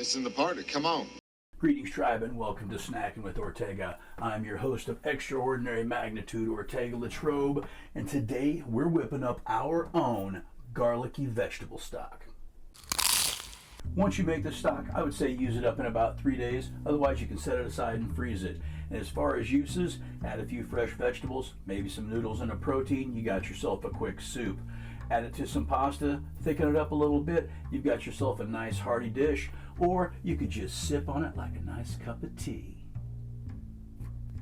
Missing the party. Come on. Greetings, tribe, and welcome to Snackin with Ortega. I'm your host of extraordinary magnitude, Ortega LaTrobe, and today we're whipping up our own garlicky vegetable stock. Once you make the stock, I would say use it up in about 3 days. Otherwise, you can set it aside and freeze it. And as far as uses, add a few fresh vegetables, maybe some noodles and a protein. You got yourself a quick soup. Add it to some pasta, thicken it up a little bit. You've got yourself a nice hearty dish. Or you could just sip on it like a nice cup of tea.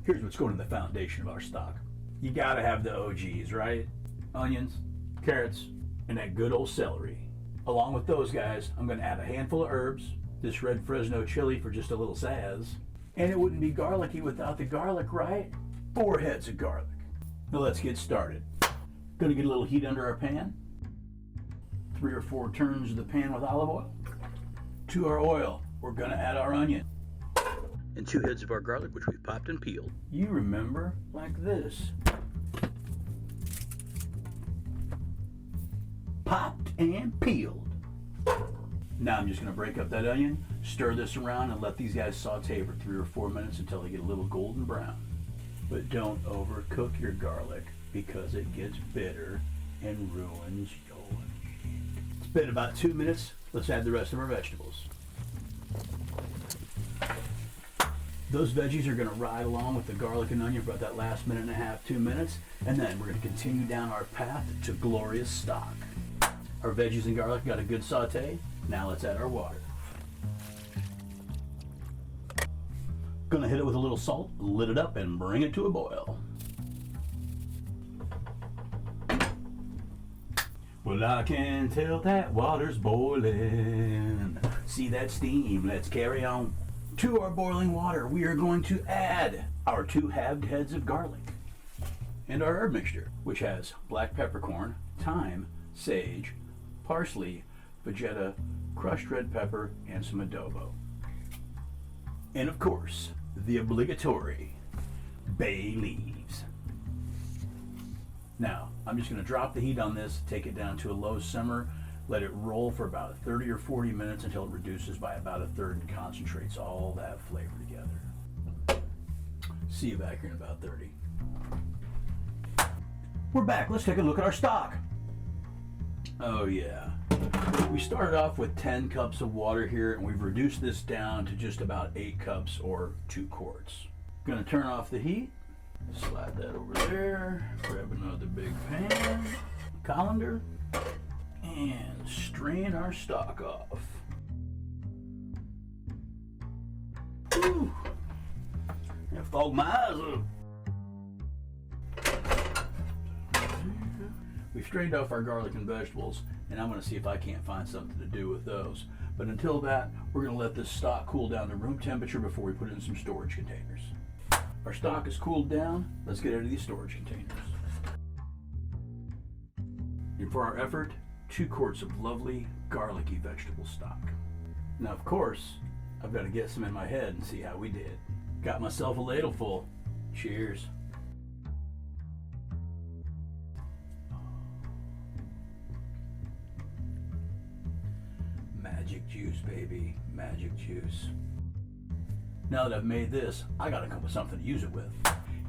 Here's what's going in the foundation of our stock. You gotta have the OGs, right? Onions, carrots, and that good old celery. Along with those guys, I'm gonna add a handful of herbs, this red Fresno chili for just a little zazz. And it wouldn't be garlicky without the garlic, right? 4 heads of garlic. Now let's get started. Gonna get a little heat under our pan. 3 or 4 turns of the pan with olive oil. To our oil, we're gonna add our onion. And 2 heads of our garlic, which we've popped and peeled. You remember, like this. Popped and peeled. Now I'm just gonna break up that onion, stir this around, and let these guys saute for 3 or 4 minutes until they get a little golden brown. But don't overcook your garlic because it gets bitter and ruins your meat. It's been about 2 minutes. Let's add the rest of our vegetables. Those veggies are gonna ride along with the garlic and onion for about that last minute and a half, 2 minutes, and then we're gonna continue down our path to glorious stock. Our veggies and garlic got a good saute. Now let's add our water. Gonna hit it with a little salt, lit it up, and bring it to a boil. Well, I can tell that water's boiling. See that steam? Let's carry on. To our boiling water, we are going to add our 2 halved heads of garlic and our herb mixture, which has black peppercorn, thyme, sage, parsley, Vegeta, crushed red pepper, and some adobo. And of course, the obligatory bay leaves. Now, I'm just going to drop the heat on this, take it down to a low simmer, let it roll for about 30 or 40 minutes until it reduces by about 1/3 and concentrates all that flavor together. See you back here in about 30. We're back. Let's take a look at our stock. Oh yeah. We started off with 10 cups of water here, and we've reduced this down to just about 8 cups or 2 quarts. Gonna turn off the heat. Slide that over there. Grab another big pan, colander, and strain our stock off. Whew. I fogged my eyes up. We've strained off our garlic and vegetables, and I'm going to see if I can't find something to do with those. But until that, we're going to let this stock cool down to room temperature before we put it in some storage containers. Our stock is cooled down. Let's get into these storage containers. And for our effort, 2 quarts of lovely garlicky vegetable stock. Now, of course, I've got to get some in my head and see how we did. Got myself a ladle full. Cheers. Magic juice, baby. Magic juice. Now that I've made this, I gotta come with something to use it with.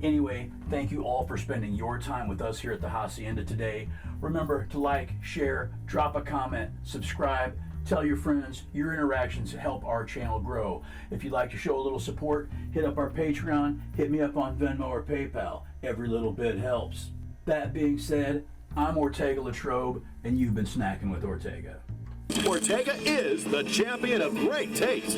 Anyway, thank you all for spending your time with us here at the Hacienda today. Remember to like, share, drop a comment, subscribe, tell your friends. Your interactions help our channel grow. If you'd like to show a little support, hit up our Patreon, hit me up on Venmo or PayPal. Every little bit helps. That being said, I'm Ortega LaTrobe, and you've been snacking with Ortega. Ortega is the champion of great taste.